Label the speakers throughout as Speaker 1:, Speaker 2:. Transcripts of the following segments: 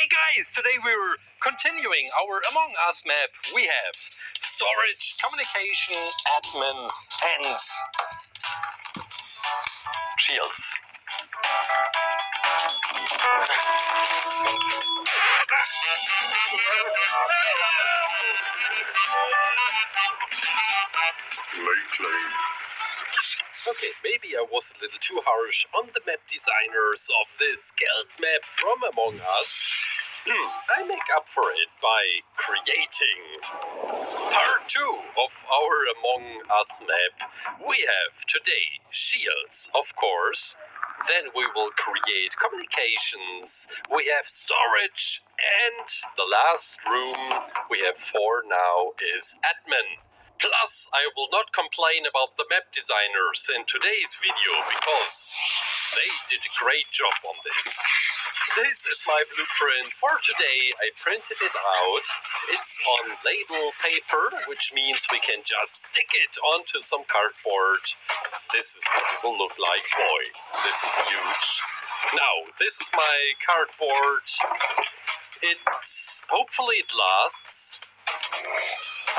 Speaker 1: Hey guys, today we're continuing our Among Us map. We have storage, communication, admin, and shields. Okay, maybe I was a little too harsh on the map designers of this Guild map from Among Us. I make up for it by creating part 2 of our Among Us map. We have today shields, of course. Then we will create communications. We have storage. And the last room we have for now is admin. Plus, I will not complain about the map designers in today's video because they did a great job on this. This is my blueprint for today. I printed it out. It's on label paper, which means we can just stick it onto some cardboard. This is what it will look like. Boy, this is huge. Now, this is my cardboard. Hopefully it lasts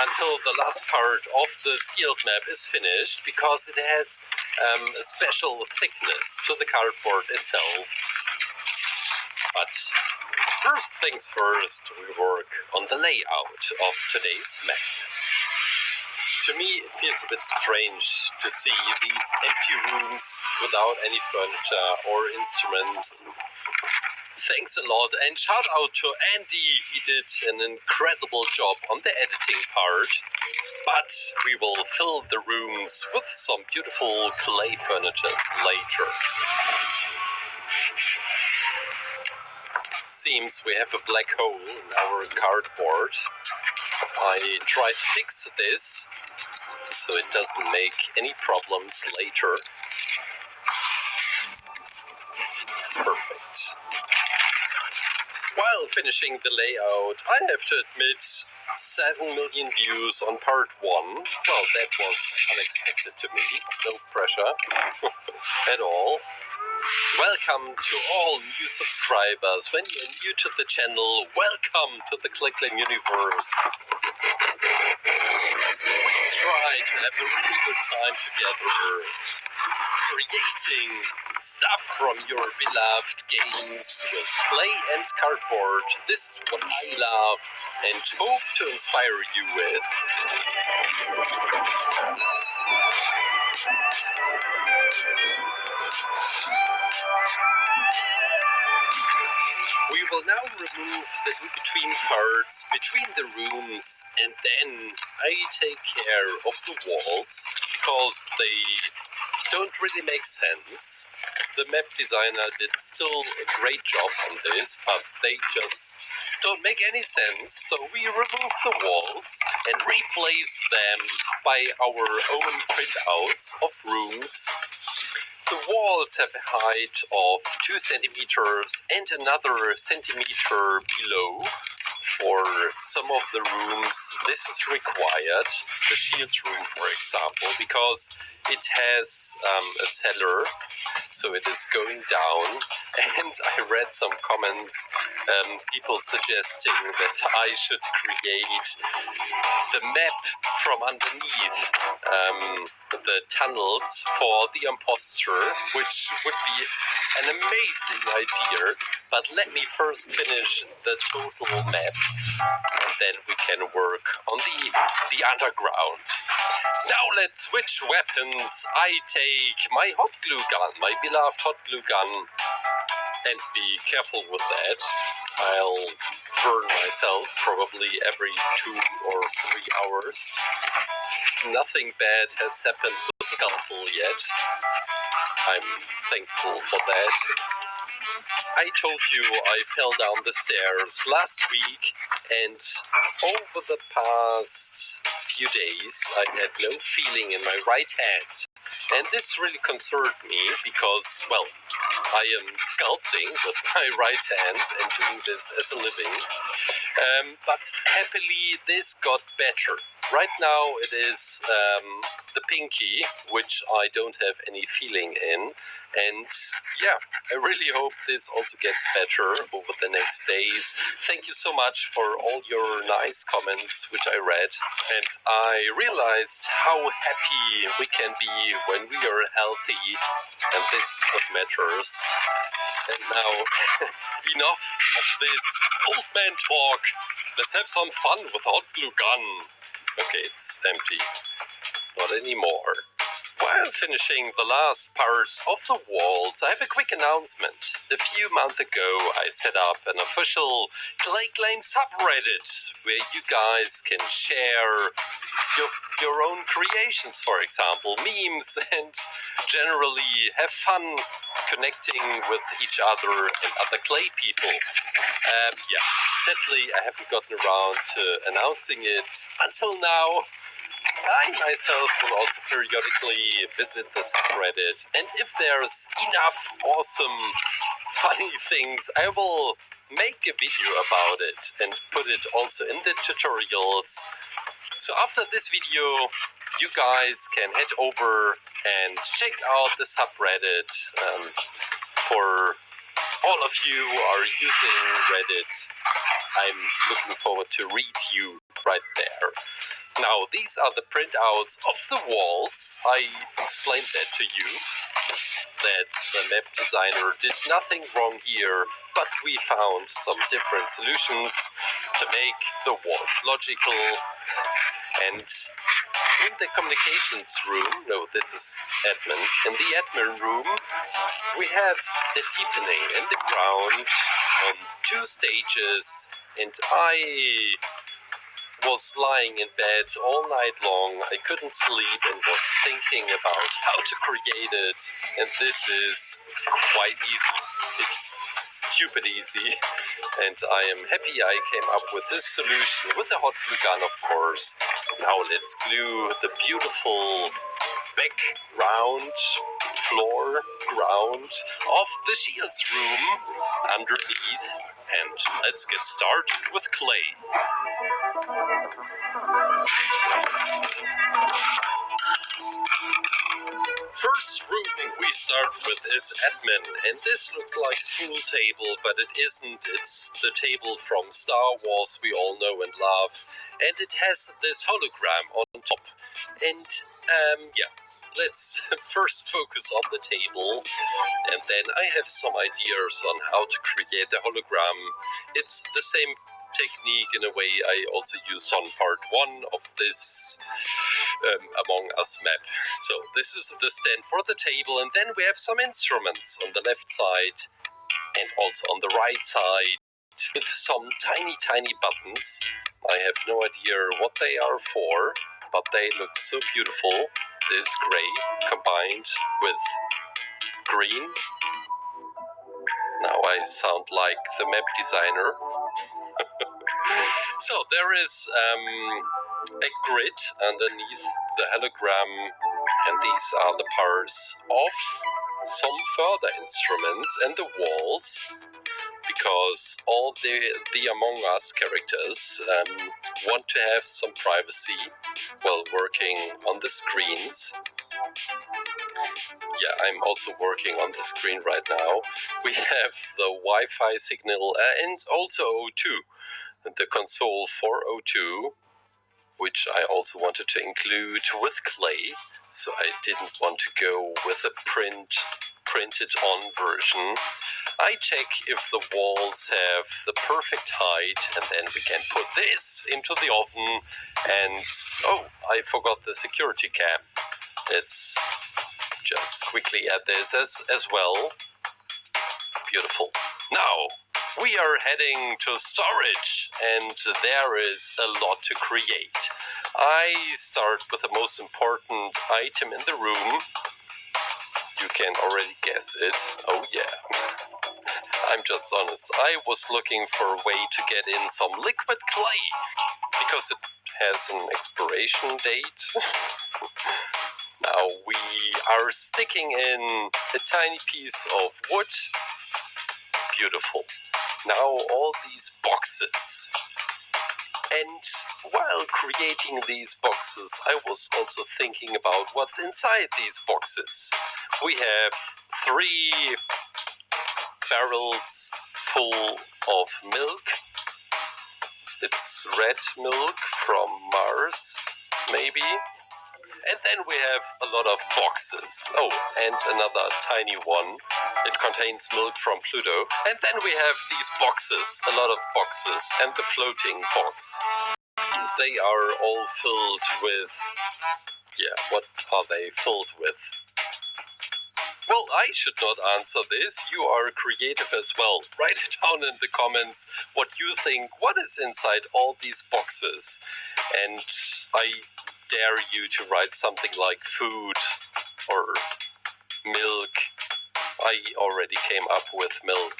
Speaker 1: until the last part of the Guild map is finished, because it has a special thickness to the cardboard itself. But first things first, we work on the layout of today's map. To me, it feels a bit strange to see these empty rooms without any furniture or instruments. Thanks a lot, and shout out to Andy. He did an incredible job on the editing part. But we will fill the rooms with some beautiful clay furniture later. Seems we have a black hole in our cardboard. I try to fix this so it doesn't make any problems later. Perfect. While finishing the layout, I have to admit 7 million views on part 1. Well, that was unexpected to me. No pressure at all. Welcome to all new subscribers. When you're new to the channel, welcome to the Clickling universe. We try to have a really good time together, creating stuff from your beloved games with clay and cardboard. This is what I love and hope to inspire you with. We will now remove the in-between parts between the rooms, and then I take care of the walls because they don't really make sense. The map designer did still a great job on this, but they just don't make any sense. So we remove the walls and replace them by our own printouts of rooms. The walls have a height of 2 centimeters and another centimeter below. For some of the rooms this is required, the shields room for example, because it has a cellar, so it is going down. And I read some comments, people suggesting that I should create the map from underneath the tunnels for the imposter, which would be an amazing idea. But let me first finish the total map, and then we can work on the underground. Now let's switch weapons. I take my hot glue gun, my beloved hot glue gun, and be careful with that. I'll burn myself probably every 2 or 3 hours. Nothing bad has happened with the scalpel yet. I'm thankful for that. I told you I fell down the stairs last week, and over the past few days I had no feeling in my right hand. And this really concerned me because, well, I am sculpting with my right hand and doing this as a living. But happily this got better. right now it is the pinky, which I don't have any feeling in. And yeah, I really hope this also gets better over the next days. Thank you so much for all your nice comments, which I read. And I realized how happy we can be when we are healthy. And this is what matters. And now, enough of this old man talk. Let's have some fun with hot glue gun. Okay, it's empty. Not anymore. While finishing the last parts of the walls, I have a quick announcement. A few months ago, I set up an official ClayClaim subreddit where you guys can share your own creations, for example, memes, and generally have fun connecting with each other and other clay people. Yeah, sadly, I haven't gotten around to announcing it until now. I myself will also periodically visit the subreddit, and if there's enough awesome, funny things, I will make a video about it and put it also in the tutorials. So after this video, you guys can head over and check out the subreddit. For all of you who are using Reddit, I'm looking forward to read you right there. Now, these are the printouts of the walls. I explained that to you, that the map designer did nothing wrong here, but we found some different solutions to make the walls logical. And in the communications room, no, this is admin, in the admin room, we have a deepening in the ground on 2 stages, and I was lying in bed all night long. I couldn't sleep and was thinking about how to create it, and this is quite easy. It's stupid easy, and I am happy I came up with this solution with a hot glue gun, of course. Now let's glue the beautiful background, floor, ground of the shields room underneath, and let's get started with clay. First room we start with is admin, and this looks like a pool table, but it isn't. It's the table from Star Wars we all know and love, and it has this hologram on top. And yeah, let's first focus on the table, and then I have some ideas on how to create the hologram. It's the same technique in a way I also used on part 1 of this Among Us map. So this is the stand for the table, and then we have some instruments on the left side and also on the right side with some tiny buttons. I have no idea what they are for, but they look so beautiful. This gray combined with green. Now I sound like the map designer. So there is a grid underneath the hologram, and these are the parts of some further instruments and the walls, because all the Among Us characters want to have some privacy while working on the screens. Yeah, I'm also working on the screen right now. We have the Wi-Fi signal and also O2, the console for O2, which I also wanted to include with clay, so I didn't want to go with a printed on version. I check if the walls have the perfect height, and then we can put this into the oven. And oh, I forgot the security cam. Let's just quickly add this as well. Beautiful. Now we are heading to storage, and there is a lot to create. I start with the most important item in the room. You can already guess it. Oh yeah. I'm just honest. I was looking for a way to get in some liquid clay, because it has an expiration date. Now we are sticking in a tiny piece of wood. Beautiful. Now all these boxes And while creating these boxes, I was also thinking about what's inside these boxes. We have 3 barrels full of milk. It's red milk from Mars, maybe. And then we have a lot of boxes. Oh, and another tiny one. It contains milk from Pluto. And then we have these boxes, a lot of boxes, and the floating box. They are all filled with... yeah, what are they filled with? Well, I should not answer this. You are creative as well. Write it down in the comments what you think. What is inside all these boxes? And I dare you to write something like food or milk. I already came up with milk.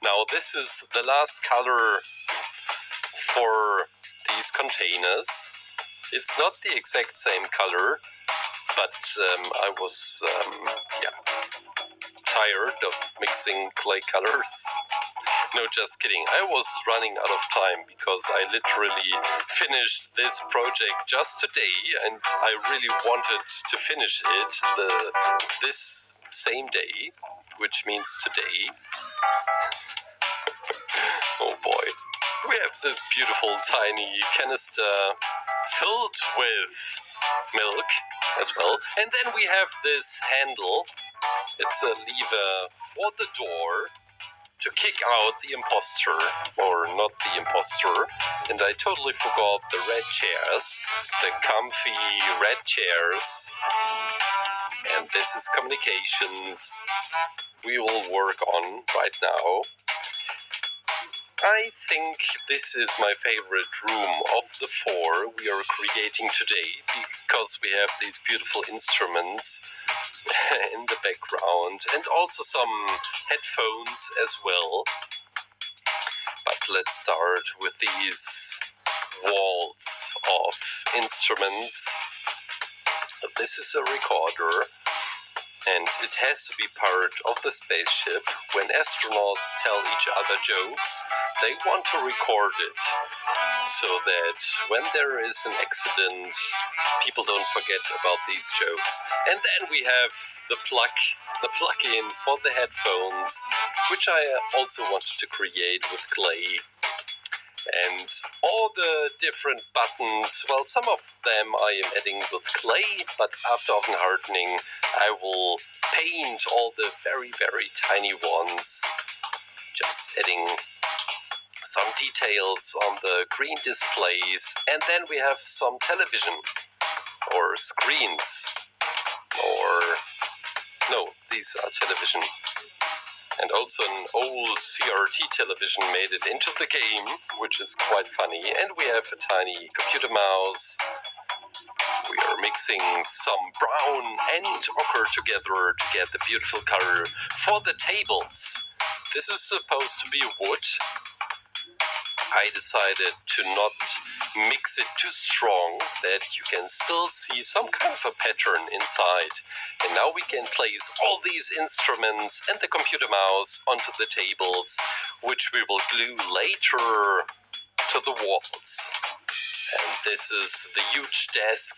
Speaker 1: Now this is the last color for these containers. It's not the exact same color, but I was tired of mixing clay colors. No, just kidding. I was running out of time because I literally finished this project just today, and I really wanted to finish it this same day, which means today. Oh boy. We have this beautiful tiny canister filled with milk as well. And then we have this handle. It's a lever for the door to kick out the imposter, or not the imposter. And I totally forgot the red chairs, the comfy red chairs. And this is communications we will work on right now. I think this is my favorite room of the 4 we are creating today, because we have these beautiful instruments in the background and also some headphones as well. But let's start with these walls of instruments. This is a recorder, and it has to be part of the spaceship. When astronauts tell each other jokes, they want to record it, so that when there is an accident, people don't forget about these jokes. And then we have the plug-in for the headphones, which I also wanted to create with clay. And all the different buttons, well, some of them I am adding with clay, but after oven hardening I will paint all the very, very tiny ones, just adding some details on the green displays. And then we have some television, or screens, or no, these are television. And also an old CRT television made it into the game, which is quite funny. And we have a tiny computer mouse. We are mixing some brown and ochre together to get the beautiful color for the tables. This is supposed to be wood. I decided to not mix it too strong, that you can still see some kind of a pattern inside. And now we can place all these instruments and the computer mouse onto the tables, which we will glue later to the walls. And this is the huge desk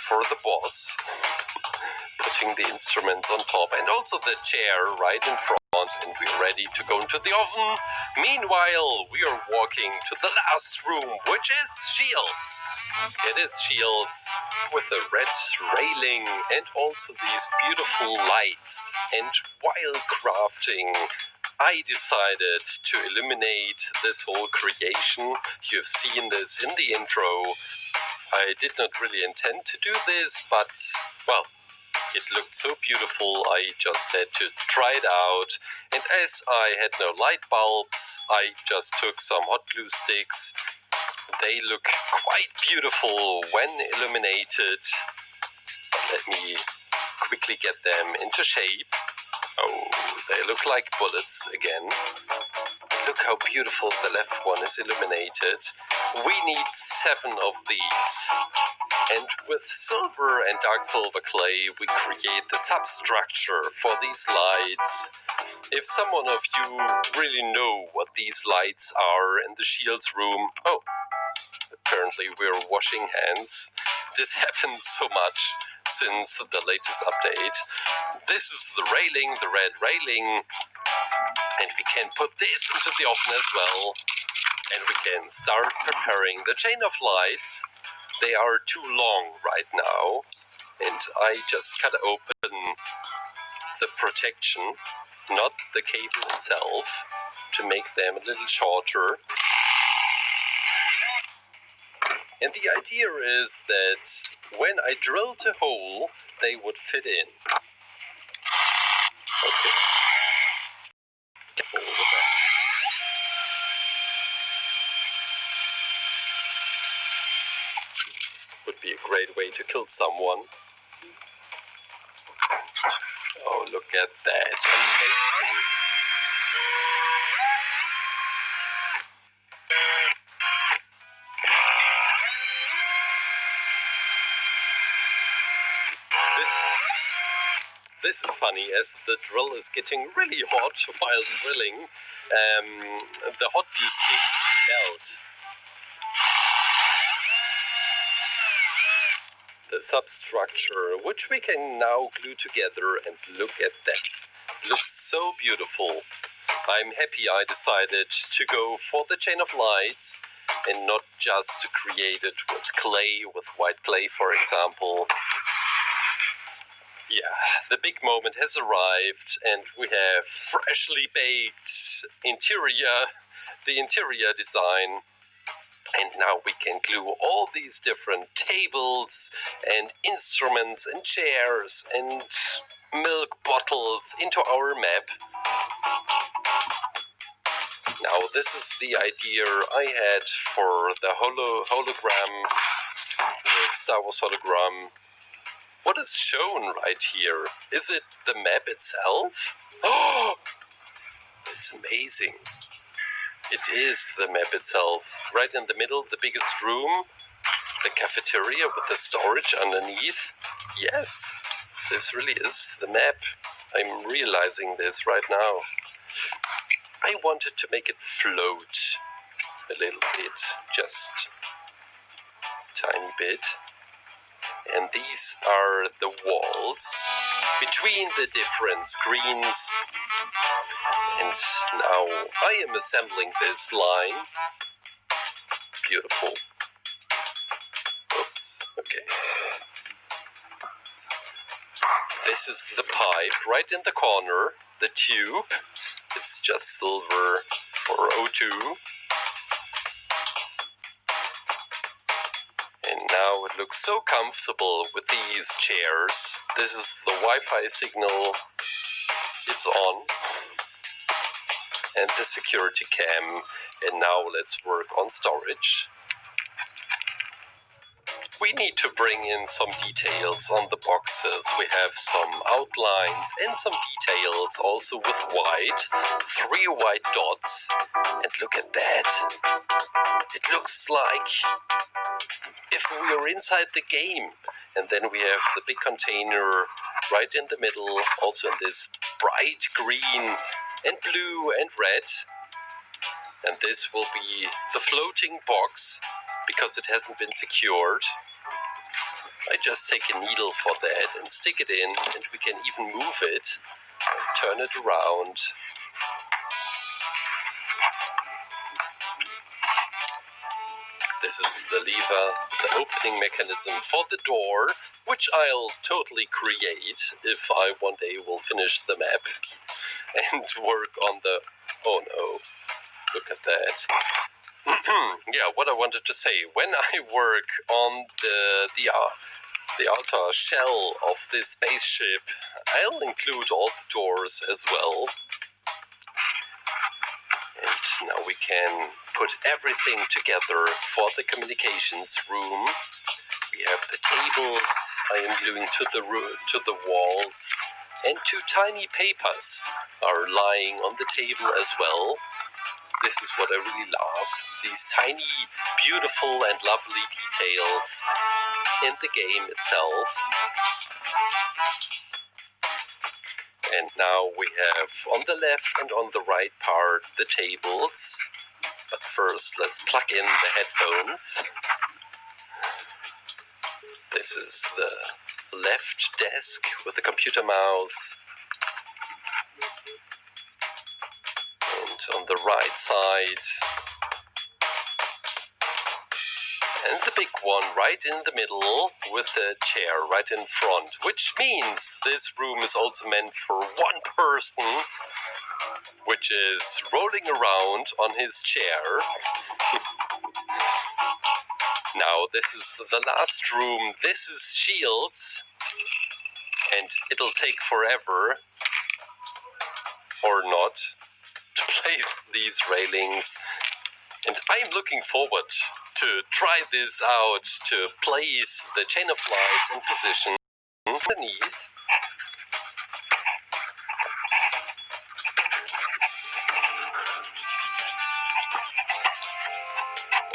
Speaker 1: for the boss, putting the instruments on top, and also the chair right in front, and we're ready to go into the oven. Meanwhile, we are walking to the last room, which is Shields. It is Shields with a red railing and also these beautiful lights. And while crafting, I decided to illuminate this whole creation. You've seen this in the intro. I did not really intend to do this, but, well, it looked so beautiful, I just had to try it out. And as I had no light bulbs, I just took some hot glue sticks. They look quite beautiful when illuminated. Let me quickly get them into shape. Oh, they look like bullets again. Look how beautiful the left one is illuminated. We need 7 of these. And with silver and dark silver clay, we create the substructure for these lights. If someone of you really know what these lights are in the Shields room, oh, apparently we're washing hands. This happens so much since the latest update. This is the railing, the red railing, and we can put this into the oven as well. And we can start preparing the chain of lights. They are too long right now, and I just cut open the protection, not the cable itself, to make them a little shorter. And the idea is that when I drilled a hole, they would fit in. Okay. Careful with that. Would be a great way to kill someone. Oh, look at that. Amazing. This is funny, as the drill is getting really hot while drilling. The hot glue sticks melt. The substructure, which we can now glue together, and look at that. It looks so beautiful. I'm happy I decided to go for the chain of lights and not just to create it with clay, with white clay, for example. Yeah, the big moment has arrived, and we have freshly baked the interior design. And now we can glue all these different tables and instruments and chairs and milk bottles into our map. Now this is the idea I had for the hologram, the Star Wars hologram. What is shown right here? Is it the map itself? Oh, it's amazing. It is the map itself. Right in the middle, the biggest room, the cafeteria with the storage underneath. Yes, this really is the map. I'm realizing this right now. I wanted to make it float a little bit, just a tiny bit. And these are the walls between the different screens. And now I am assembling this line. Beautiful. Oops, okay. This is the pipe right in the corner, the tube. It's just silver for O2. And now it looks so comfortable with these chairs. This is the Wi-Fi signal. It's on. And the security cam. And now let's work on storage. We need to bring in some details on the boxes. We have some outlines and some details also with white. 3 white dots. And look at that. It looks like if we are inside the game. And then we have the big container right in the middle, also in this bright green and blue and red. And this will be the floating box because it hasn't been secured. I just take a needle for that and stick it in, and we can even move it and turn it around. This is the lever, the opening mechanism for the door, which I'll totally create if I one day will finish the map and work on the... Oh no, look at that. Yeah, what I wanted to say, when I work on the outer shell of this spaceship, I'll include all the doors as well. And now we can put everything together for the communications room. We have the tables I am gluing to the walls, and 2 tiny papers are lying on the table as well. this is what I really love. These tiny, beautiful and lovely details in the game itself. And now we have on the left and on the right part the tables. But first let's plug in the headphones. This is the left desk with the computer mouse. And on the right side, and the big one right in the middle with the chair right in front, which means this room is also meant for one person, which is rolling around on his chair. Now this is the last room. This is Shields, and it'll take forever or not to place these railings, and I'm looking forward to try this out, to place the chain of lights in position underneath.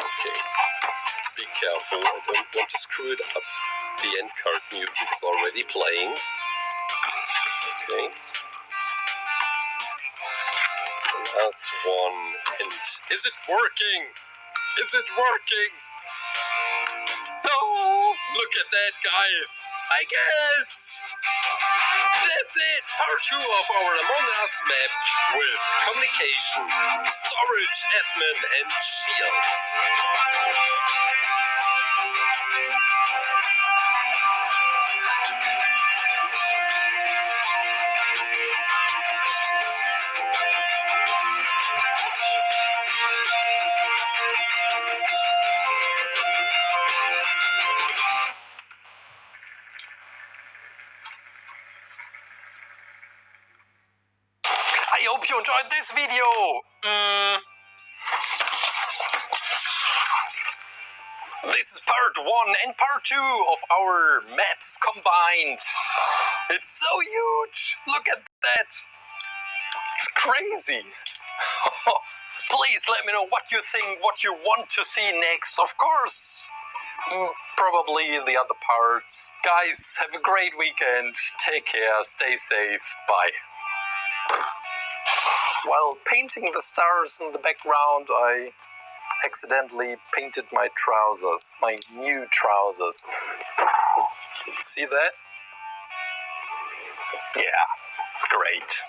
Speaker 1: Okay, be careful, I don't want to screw it up. The end card music is already playing. Okay. Last one, and is it working? Is it working? No! Look at that, guys! I guess! That's it! Part 2 of our Among Us map with communication, storage, admin, and shields. I hope you enjoyed this video! This is part 1 and part 2 of our maps combined. It's so huge! Look at that! It's crazy! Please let me know what you think, what you want to see next. Of course, probably the other parts. Guys, have a great weekend. Take care, stay safe, bye. While painting the stars in the background, I accidentally painted my trousers, my new trousers. See that? Yeah, great.